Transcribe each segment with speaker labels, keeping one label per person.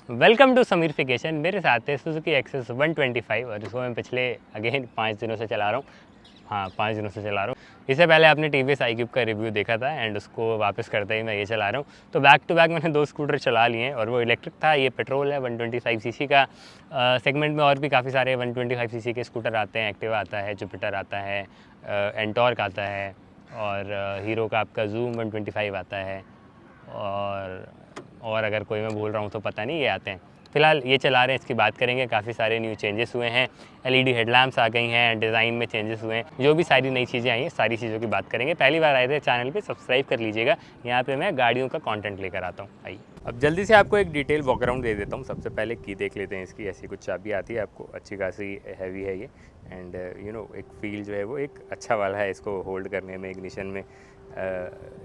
Speaker 1: Welcome to समीरफिकेशन। मेरे साथ है सुजुकी एक्सेस 125 और इसको मैं पिछले अगेन 5 दिनों से चला रहा हूँ। हाँ, 5 दिनों से चला रहा हूँ। इससे पहले आपने टीवीएस iQube का रिव्यू देखा था एंड उसको वापस करते ही मैं ये चला रहा हूँ। तो बैक टू बैक मैंने 2 स्कूटर चला लिए हैं और वो इलेक्ट्रिक था, ये पेट्रोल है। 125 सीसी का सेगमेंट में और भी काफ़ी सारे 125 सीसी के स्कूटर आते हैं। एक्टिवा आता है, जुपिटर आता है, एंटॉर्क आता है और हीरो का आपका जूम 125 आता है और अगर कोई मैं भूल रहा हूँ तो पता नहीं, ये आते हैं। फ़िलहाल ये चला रहे हैं, इसकी बात करेंगे। काफ़ी सारे न्यू चेंजेस हुए हैं, एलईडी हेडलैम्प्स आ गई हैं, डिज़ाइन में चेंजेस हुए हैं, जो भी सारी नई चीज़ें आई हैं सारी चीज़ों की बात करेंगे। पहली बार आए थे चैनल पे, सब्सक्राइब कर लीजिएगा। यहाँ पे मैं गाड़ियों का कंटेंट लेकर आता हूँ। आइए अब जल्दी से आपको एक डिटेल वॉकअराउंड दे देता हूँ। सबसे पहले की देख लेते हैं इसकी। ऐसी कुछ चाबी आती है आपको, अच्छी खासी हैवी है ये एंड एक फील जो है वो एक अच्छा वाला है इसको होल्ड करने में, इग्निशन में,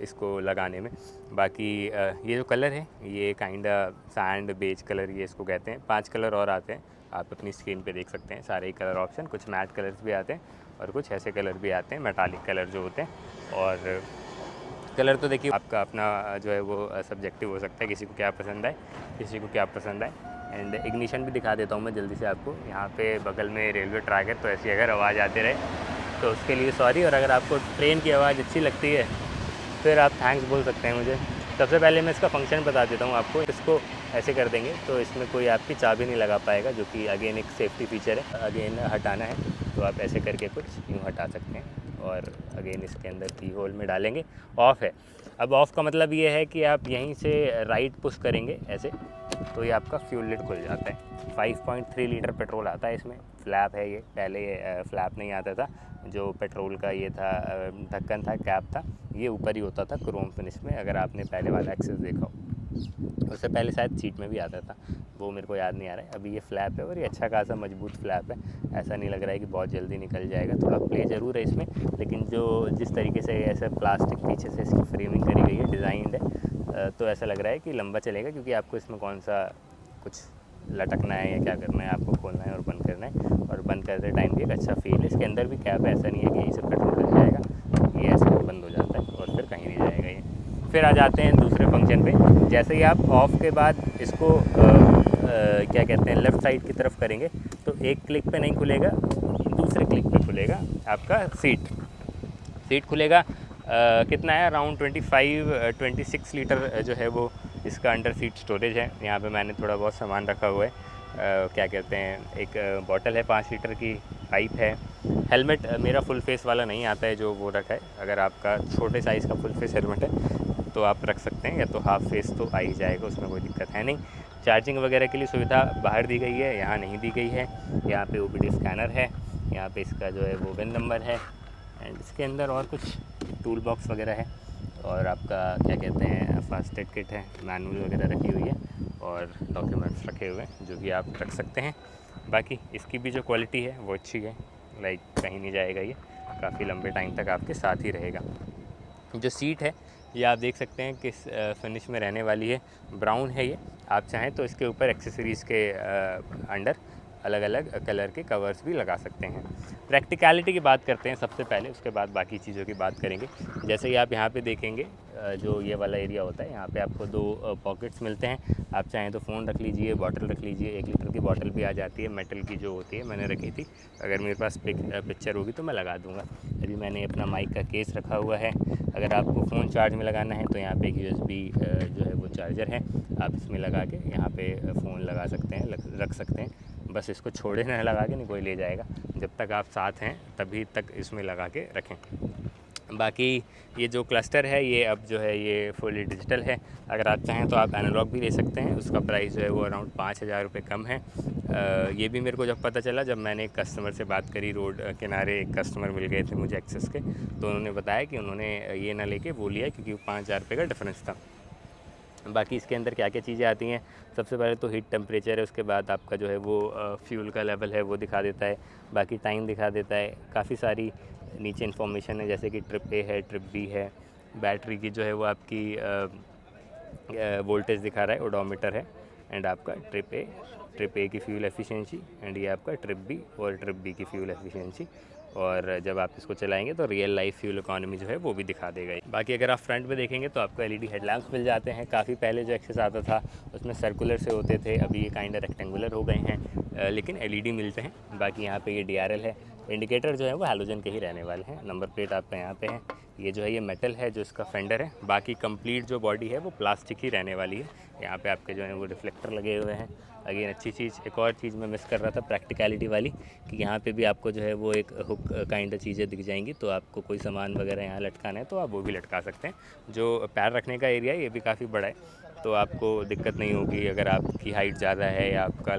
Speaker 1: इसको लगाने में। बाकी ये जो कलर है ये काइंडा सैंड बेज कलर ये इसको कहते हैं। 5 कलर और आते हैं, आप अपनी स्क्रीन पे देख सकते हैं सारे ही कलर ऑप्शन। कुछ मैट कलर्स भी आते हैं और कुछ ऐसे कलर भी आते हैं, मेटालिक कलर जो होते हैं। और कलर तो देखिए आपका अपना जो है वो सब्जेक्टिव हो सकता है, किसी को क्या पसंद आए, किसी को क्या पसंद आए। एंड इग्निशन भी दिखा देता हूँ मैं जल्दी से आपको। यहाँ पे बगल में रेलवे ट्रैक है, तो ऐसी अगर आवाज़ आती रहे तो उसके लिए सॉरी। और अगर आपको ट्रेन की आवाज़ अच्छी लगती है फिर आप थैंक्स बोल सकते हैं मुझे। सबसे पहले मैं इसका फंक्शन बता देता हूँ आपको। इसको ऐसे कर देंगे तो इसमें कोई आपकी चाबी नहीं लगा पाएगा, जो कि अगेन एक सेफ्टी फीचर है। अगेन हटाना है तो आप ऐसे करके कुछ यूँ हटा सकते हैं और अगेन इसके अंदर की होल में डालेंगे। ऑफ़ है। अब ऑफ़ का मतलब ये है कि आप यहीं से राइट पुश करेंगे ऐसे तो ये आपका फ्यूल लिड खुल जाता है। 5.3 लीटर पेट्रोल आता है इसमें। फ्लैप है ये, पहले ये फ्लैप नहीं आता था। जो पेट्रोल का ये था ढक्कन था, कैप था, ये ऊपर ही होता था क्रोम फिनिश में। अगर आपने पहले वाला एक्सेस देखा हो, उससे पहले शायद सीट में भी आता था, वो मेरे को याद नहीं आ रहा है। अभी ये फ्लैप है और ये अच्छा खासा मजबूत फ्लैप है। ऐसा नहीं लग रहा है कि बहुत जल्दी निकल जाएगा। थोड़ा प्ले ज़रूर है इसमें, लेकिन जिस तरीके से ऐसे प्लास्टिक पीछे से इसकी फ्रेमिंग करी गई है, डिज़ाइंड है, तो ऐसा लग रहा है कि लंबा चलेगा। क्योंकि आपको इसमें कौन सा कुछ लटकना है या क्या करना है, आपको खोलना है और बंद करना है। और बंद करते टाइम भी एक अच्छा फील है। इसके अंदर भी कैप, ऐसा नहीं है कि यहीं से पेट्रोल लग जाएगा, ये ऐसे बंद हो जाता है और फिर कहीं नहीं जाएगा ये। फिर आ जाते हैं दूसरे फंक्शन पे। जैसे ही आप ऑफ़ के बाद इसको क्या कहते हैं, लेफ़्ट साइड की तरफ करेंगे तो एक क्लिक पे नहीं खुलेगा, दूसरे क्लिक पे खुलेगा आपका सीट खुलेगा। कितना है, अराउंड 26 लीटर जो है वो इसका अंडर सीट स्टोरेज है। यहाँ पे मैंने थोड़ा बहुत सामान रखा हुआ है। क्या कहते हैं, एक बॉटल है 5 लीटर की, पाइप है। हेलमेट मेरा फुल फेस वाला नहीं आता है जो वो रखा है। अगर आपका छोटे साइज़ का फुल फेस हेलमेट है तो आप रख सकते हैं, या तो हाफ फेस तो आ ही जाएगा, उसमें कोई दिक्कत है नहीं। चार्जिंग वगैरह के लिए सुविधा बाहर दी गई है, यहाँ नहीं दी गई है। यहाँ पे OBD स्कैनर है, यहाँ पे इसका जो है वो विन नंबर है एंड इसके अंदर और कुछ टूल बॉक्स वगैरह है। और आपका क्या कहते हैं, फर्स्ट एड किट है, मैनुअल वगैरह रखी हुई है और डॉक्यूमेंट्स रखे हुए हैं जो कि आप रख सकते हैं। बाकी इसकी भी जो क्वालिटी है वो अच्छी है, लाइक कहीं नहीं जाएगा ये, काफ़ी लंबे टाइम तक आपके साथ ही रहेगा। जो सीट है ये आप देख सकते हैं किस फिनिश में रहने वाली है, ब्राउन है ये। आप चाहें तो इसके ऊपर एक्सेसरीज़ के अंडर अलग अलग कलर के कवर्स भी लगा सकते हैं। प्रैक्टिकलिटी की बात करते हैं सबसे पहले, उसके बाद बाकी चीज़ों की बात करेंगे। जैसे ही आप यहाँ पे देखेंगे, जो ये वाला एरिया होता है, यहाँ पे आपको 2 पॉकेट्स मिलते हैं। आप चाहें तो फ़ोन रख लीजिए, बॉटल रख लीजिए। 1 लीटर की बॉटल भी आ जाती है, मेटल की जो होती है, मैंने रखी थी। अगर मेरे पास पिक्चर होगी तो मैं लगा दूँगा। अभी मैंने अपना माइक का केस रखा हुआ है। अगर आपको फ़ोन चार्ज में लगाना है तो यहाँ पे एक USB जो है वो चार्जर है, आप इसमें लगा के यहाँ पे फ़ोन लगा सकते हैं, रख सकते हैं। बस इसको छोड़े ना लगा के, नहीं कोई ले जाएगा। जब तक आप साथ हैं तभी तक इसमें लगा के रखें। बाकी ये जो क्लस्टर है ये अब जो है ये फुली डिजिटल है। अगर आप चाहें तो आप एनालॉग भी ले सकते हैं, उसका प्राइस जो है वो अराउंड 5,000 रुपये कम है। ये भी मेरे को जब पता चला, जब मैंने एक कस्टमर से बात करी, रोड किनारे एक कस्टमर मिल गए थे मुझे एक्सेस के, तो उन्होंने बताया कि उन्होंने ये ना लेके वो लिया क्योंकि 5,000 रुपये का डिफरेंस था। बाकी इसके अंदर क्या क्या चीज़ें आती हैं, सबसे पहले तो हीट टेम्परेचर है, उसके बाद आपका जो है वो फ्यूल का लेवल है वो दिखा देता है, बाकी टाइम दिखा देता है। काफ़ी सारी नीचे इन्फॉर्मेशन है, जैसे कि ट्रिप A है, ट्रिप B है। बैटरी की जो है वो आपकी वोल्टेज दिखा रहा है, ओडोमीटर है। एंड आपका ट्रिप A की फ्यूल एफिशिएंसी, एंड ये आपका ट्रिप B और ट्रिप B की फ्यूल एफिशिएंसी। और जब आप इसको चलाएंगे तो रियल लाइफ फ्यूल इकोनॉमी जो है वो भी दिखा देगा। बाकी अगर आप फ्रंट में देखेंगे तो आपको एलईडी हेडलैम्प्स मिल जाते हैं। काफ़ी पहले जो एक्सेस आता था उसमें सर्कुलर से होते थे, अभी ये काइंड रेक्टेंगुलर हो गए हैं, लेकिन एलईडी मिलते हैं। बाकी यहाँ पे ये डीआरएल है, इंडिकेटर जो है वो हैलोजन के ही रहने वाले हैं। नंबर प्लेट आपका यहाँ पे है, ये जो है ये मेटल है जो इसका फेंडर है। बाकी कंप्लीट जो बॉडी है वो प्लास्टिक ही रहने वाली है। यहाँ पे आपके जो है वो रिफ्लेक्टर लगे हुए हैं। अगेन अच्छी चीज़, एक और चीज़ मैं मिस कर रहा था प्रैक्टिकलिटी वाली, कि यहाँ पे भी आपको जो है वो एक हुक काइंड चीज़ें दिख जाएंगी, तो आपको कोई सामान वगैरह यहाँ लटकाना है तो आप वो भी लटका सकते हैं। जो पैर रखने का एरिया है ये भी काफ़ी बड़ा है, तो आपको दिक्कत नहीं होगी अगर आपकी हाइट ज़्यादा है या आपका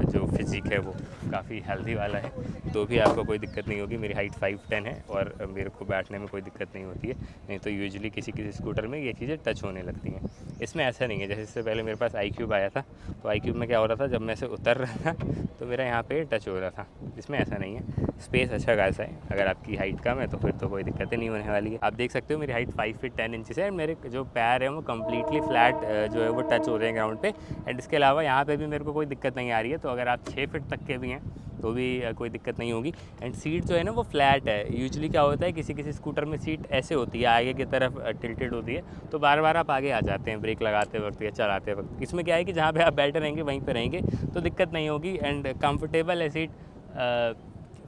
Speaker 1: जो फिजिक है वो काफ़ी हेल्दी वाला है, तो भी आपको कोई दिक्कत नहीं होगी। मेरी हाइट 5'10" है और मेरे को बैठने में कोई दिक्कत नहीं होती है। नहीं तो यूजुअली किसी स्कूटर में ये चीज़ें टच होने लगती हैं, इसमें ऐसा नहीं है। जैसे इससे पहले मेरे पास iQube आया था, तो iQube में क्या हो रहा था, जब मैं से उतर रहा था तो मेरा यहाँ पे टच हो रहा था। इसमें ऐसा नहीं है, स्पेस अच्छा खासा है। अगर आपकी हाइट कम है तो फिर तो कोई दिक्कत ही नहीं होने वाली है। आप देख सकते हो मेरी हाइट 5 फीट 10 इंचेस है, मेरे जो पैर हैं वो कम्प्लीटली फ्लैट जो है वो टच हो रहे हैं ग्राउंड पे। एंड इसके अलावा यहाँ पे भी मेरे को कोई दिक्कत नहीं आ रही है। तो अगर आप 6 फीट तक के भी हैं तो भी कोई दिक्कत नहीं होगी। एंड सीट जो है ना वो फ्लैट है। यूजुअली क्या होता है, किसी स्कूटर में सीट ऐसे होती है, आगे की तरफ टिल्टेड होती है, तो बार बार आप आगे आ जाते हैं ब्रेक लगाते वक्त या चलाते वक्त। इसमें क्या है कि जहाँ पे आप बैठे रहेंगे वहीं पे रहेंगे तो दिक्कत नहीं होगी। एंड कंफर्टेबल है सीट,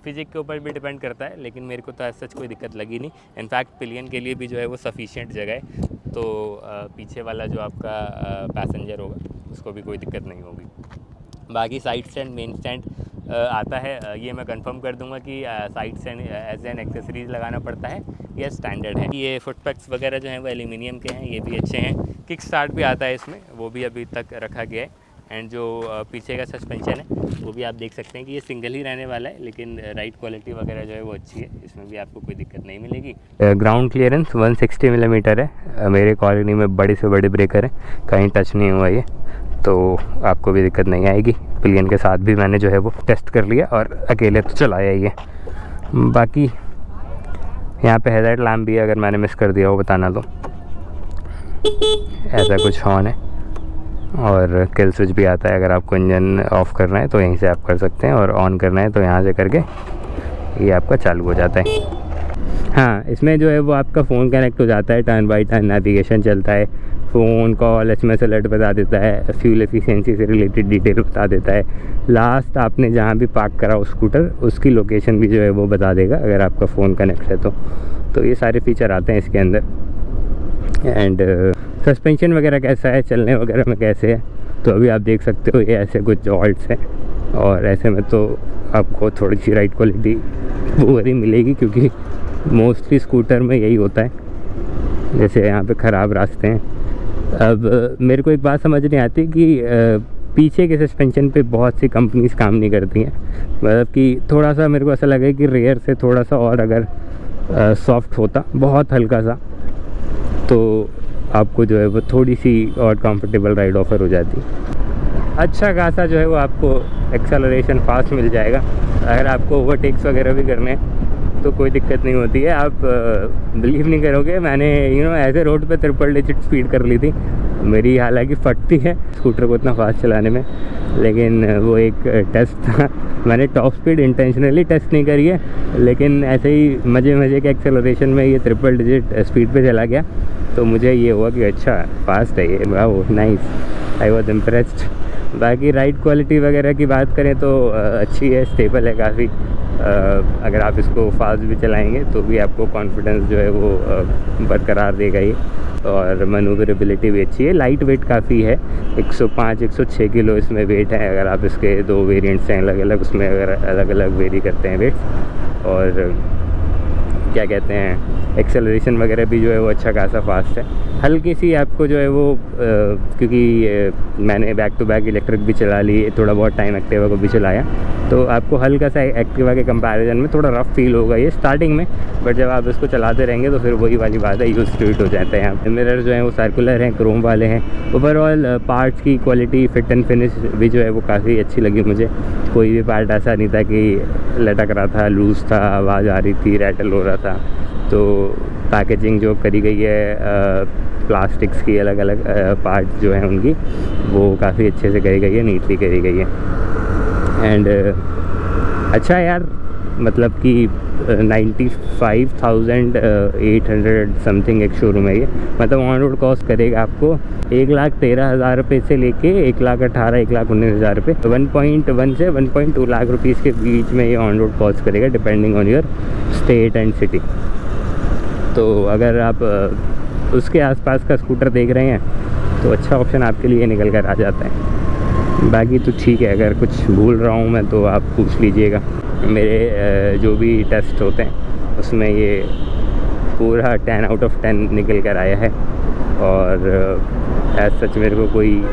Speaker 1: फिजिक के ऊपर भी डिपेंड करता है, लेकिन मेरे को तो ऐसा कोई दिक्कत लगी नहीं। इनफैक्ट पिलियन के लिए भी जो है वो सफिशिएंट जगह है, तो पीछे वाला जो आपका पैसेंजर होगा उसको भी कोई दिक्कत नहीं होगी। बाकी साइड स्टैंड, मेन स्टैंड आता है, ये मैं कंफर्म कर दूंगा कि side stand as an accessories लगाना पड़ता है या स्टैंडर्ड है। ये फुटपैक्स वगैरह जो हैं वो एल्यूमिनियम के हैं, ये भी अच्छे हैं। किक स्टार्ट भी आता है इसमें, वो भी अभी तक रखा गया है। एंड जो पीछे का सस्पेंशन है वो भी आप देख सकते हैं कि ये सिंगल ही रहने वाला है, लेकिन राइड क्वालिटी वगैरह जो है वो अच्छी है, इसमें भी आपको कोई दिक्कत नहीं मिलेगी। ग्राउंड क्लियरेंस 160 मिलीमीटर है। मेरे कॉलोनी में बड़े से बड़े ब्रेकर हैं, कहीं टच नहीं हुआ ये, तो आपको भी दिक्कत नहीं आएगी। पिलियन के साथ भी मैंने जो है वो टेस्ट कर लिया और अकेले तो चलाया ही है। बाकी यहाँ पे हेडलाइट लैम्प भी है, अगर मैंने मिस कर दिया हो बताना तो। ऐसा कुछ ऑन है और किल स्विच भी आता है, अगर आपको इंजन ऑफ़ करना है तो यहीं से आप कर सकते हैं, और ऑन करना है तो यहाँ से करके ये आपका चालू हो जाता है। हाँ, इसमें जो है वो आपका फ़ोन कनेक्ट हो जाता है, टर्न बाई टर्न नेविगेशन चलता है, फ़ोन कॉल एसएमएस अलर्ट बता देता है, फ्यूल एफिशिएंसी से रिलेटेड डिटेल बता देता है, लास्ट आपने जहाँ भी पार्क करा हो स्कूटर उसकी लोकेशन भी जो है वो बता देगा अगर आपका फ़ोन कनेक्ट है तो ये सारे फीचर आते हैं इसके अंदर। एंड सस्पेंशन वगैरह कैसा है, चलने वगैरह में कैसे है, तो अभी आप देख सकते हो ये ऐसे कुछ जॉल्ट्स हैं, और ऐसे में तो आपको थोड़ी सी राइड क्वालिटी वो ही मिलेगी, क्योंकि मोस्टली स्कूटर में यही होता है, जैसे यहाँ पे ख़राब रास्ते हैं। अब मेरे को एक बात समझ नहीं आती कि पीछे के सस्पेंशन पे बहुत सी कंपनीज काम नहीं करती हैं, मतलब कि थोड़ा सा मेरे को ऐसा लगे कि रेयर से थोड़ा सा और अगर सॉफ्ट होता, बहुत हल्का सा, तो आपको जो है वो थोड़ी सी और कंफर्टेबल राइड ऑफर हो जाती। अच्छा खासा जो है वो आपको एक्सेलरेशन फास्ट मिल जाएगा। अगर आपको ओवरटेक्स वगैरह भी करने हैं तो कोई दिक्कत नहीं होती है। आप बिलीव नहीं करोगे, मैंने ऐसे रोड पे 3 डिजिट स्पीड कर ली थी। मेरी हालांकि फटती है स्कूटर को इतना फास्ट चलाने में, लेकिन वो एक टेस्ट था। मैंने टॉप स्पीड इंटेंशनली टेस्ट नहीं करी है, लेकिन ऐसे ही मज़े के एक्सेलरेशन में ये 3 डिजिट स्पीड पे चला गया, तो मुझे ये हुआ कि अच्छा फास्ट है ये, wow nice, I was impressed. बाकी राइड क्वालिटी वगैरह की बात करें तो अच्छी है, स्टेबल है काफ़ी। अगर आप इसको फास्ट भी चलाएंगे तो भी आपको कॉन्फिडेंस जो है वो बरकरार देगा ये, और मनूवरेबिलिटी भी अच्छी है। लाइट वेट काफ़ी है, 105-106 किलो इसमें वेट है। अगर आप इसके 2 वेरिएंट्स हैं अलग अलग, उसमें अगर अलग अलग वेरी करते हैं वेट्स, और क्या कहते हैं एक्सेलरेशन वगैरह भी जो है वो अच्छा खासा फास्ट है। हल्की सी आपको जो है वो क्योंकि मैंने बैक टू बैक इलेक्ट्रिक भी चला ली, थोड़ा बहुत टाइम एक्टिवा को भी चलाया, तो आपको हल्का सा एक्टिवा के कंपैरिजन में थोड़ा रफ़ फील होगा ये स्टार्टिंग में, बट जब आप इसको चलाते रहेंगे तो फिर वही वाली बात है, यूज़ टू इट हो जाता है। यहाँ पे मिरर जो है वो सर्कुलर हैं, क्रोम वाले हैं। ओवरऑल पार्ट्स की क्वालिटी, फिट एंड फिनिश भी जो है वो काफ़ी अच्छी लगी मुझे। कोई भी पार्ट ऐसा नहीं था कि लटक रहा था, लूज़ था, आवाज़ आ रही थी, रैटल हो रहा था। तो पैकेजिंग जो करी गई है प्लास्टिक्स की अलग अलग पार्ट जो हैं उनकी, वो काफ़ी अच्छे से करी गई है, नीटली करी गई है। एंड अच्छा यार, मतलब कि 95,800 समथिंग एक शोरूम है ये। मतलब ऑन रोड कॉस्ट करेगा आपको 1,13,000 रुपये से लेके 1,18,000 1,19,000 रुपये, 1.1 से 1.2 लाख रुपीज़ के बीच में ये ऑन रोड कॉस्ट करेगा, depending on your state and city. तो अगर आप उसके आसपास का स्कूटर देख रहे हैं तो अच्छा ऑप्शन आपके लिए निकल कर आ जाता है। बाकी तो ठीक है, अगर कुछ भूल रहा हूँ मैं तो आप पूछ लीजिएगा। मेरे जो भी टेस्ट होते हैं उसमें ये पूरा 10 आउट ऑफ 10 निकल कर आया है, और एज सच मेरे को कोई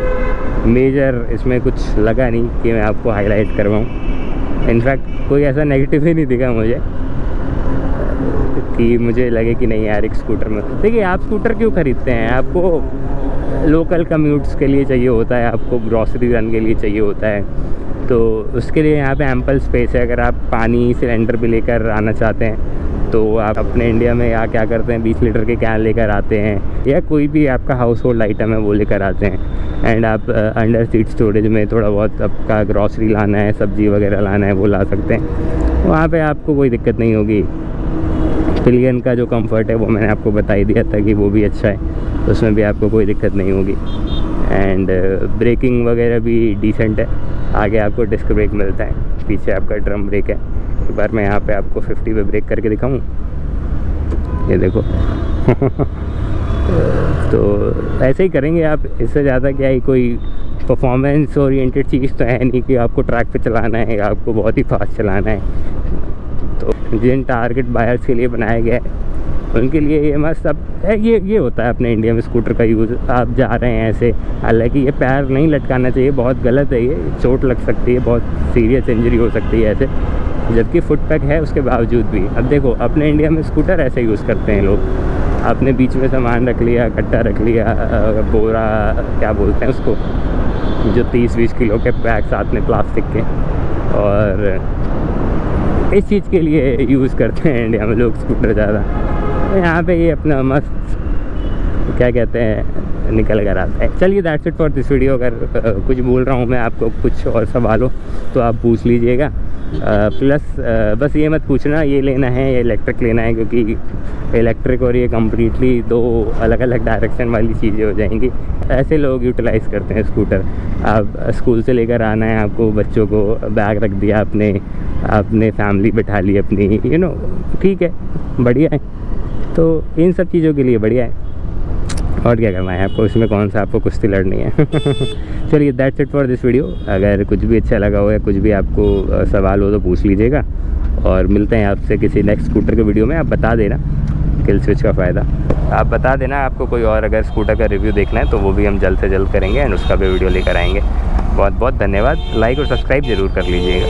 Speaker 1: मेजर इसमें कुछ लगा नहीं कि मैं आपको हाईलाइट करवाऊँ। इनफैक्ट कोई ऐसा नेगेटिव ही नहीं दिखा मुझे कि मुझे लगे कि नहीं यार एक स्कूटर में। देखिए, आप स्कूटर क्यों ख़रीदते हैं? आपको लोकल कम्यूट्स के लिए चाहिए होता है, आपको ग्रॉसरी रन के लिए चाहिए होता है, तो उसके लिए यहाँ पे एम्पल स्पेस है। अगर आप पानी सिलेंडर भी लेकर आना चाहते हैं तो आप अपने इंडिया में यहाँ क्या करते हैं, 20 लीटर के कैन लेकर आते हैं, या कोई भी आपका हाउस होल्ड आइटम है वो लेकर आते हैं। एंड आप अंडर सीट स्टोरेज में थोड़ा बहुत आपका ग्रॉसरी लाना है, सब्ज़ी वगैरह लाना है, वो ला सकते हैं। वहाँ पर आपको कोई दिक्कत नहीं होगी। पिलियन का जो कंफर्ट है वो मैंने आपको बता ही दिया था कि वो भी अच्छा है, उसमें भी आपको कोई दिक्कत नहीं होगी। एंड ब्रेकिंग वगैरह भी डिसेंट है। आगे आपको डिस्क ब्रेक मिलता है, पीछे आपका ड्रम ब्रेक है। एक बार मैं यहाँ पे आपको 50 पे ब्रेक करके दिखाऊं, ये देखो। तो ऐसे ही करेंगे आप, इससे ज़्यादा क्या है, कोई परफॉर्मेंस ओरिएंटेड चीज़ तो है नहीं कि आपको ट्रैक पे चलाना है, आपको बहुत ही फास्ट चलाना है। तो जिन टारगेट बायर्स के लिए बनाया गया है उनके लिए ये मस्त। अब ये होता है अपने इंडिया में स्कूटर का यूज़। आप जा रहे हैं ऐसे, हालांकि ये पैर नहीं लटकाना चाहिए, बहुत गलत है, ये चोट लग सकती है, बहुत सीरियस इंजरी हो सकती है ऐसे, जबकि फुट पैक है उसके बावजूद भी। अब देखो, अपने इंडिया में स्कूटर ऐसे यूज़ करते हैं लोग। आपने बीच में सामान रख लिया, कट्टा रख लिया, बोरा क्या बोलते हैं उसको, जो 30-20 किलो के बैग साथ में प्लास्टिक के, और इस चीज़ के लिए यूज़ करते हैं इंडिया में लोग स्कूटर ज़्यादा। यहाँ पे ये अपना मस्त क्या कहते हैं निकल कर आता है। चलिए, that's it for this video. अगर कुछ बोल रहा हूँ मैं, आपको कुछ और सवाल हो तो आप पूछ लीजिएगा। प्लस बस ये मत पूछना ये लेना है या इलेक्ट्रिक लेना है, क्योंकि इलेक्ट्रिक और ये कम्प्लीटली दो अलग अलग डायरेक्शन वाली चीज़ें हो जाएंगी। ऐसे लोग यूटिलाइज़ करते हैं स्कूटर। आप स्कूल से लेकर आना है, आपको बच्चों को बैग रख दिया आपने फैमिली बैठा ली अपनी, ठीक है, बढ़िया है। तो इन सब चीज़ों के लिए बढ़िया है, और क्या करना है आपको, इसमें कौन सा आपको कुश्ती लड़नी है। चलिए, that's it for this video. अगर कुछ भी अच्छा लगा हो या कुछ भी आपको सवाल हो तो पूछ लीजिएगा, और मिलते हैं आपसे किसी नेक्स्ट स्कूटर के वीडियो में। आप बता देना किल स्विच का फ़ायदा, आप बता देना आपको कोई और अगर स्कूटर का रिव्यू देखना है तो वो भी हम जल्द से जल्द करेंगे, एंड उसका भी वीडियो लेकर आएंगे। बहुत बहुत धन्यवाद। लाइक और सब्सक्राइब ज़रूर कर लीजिएगा।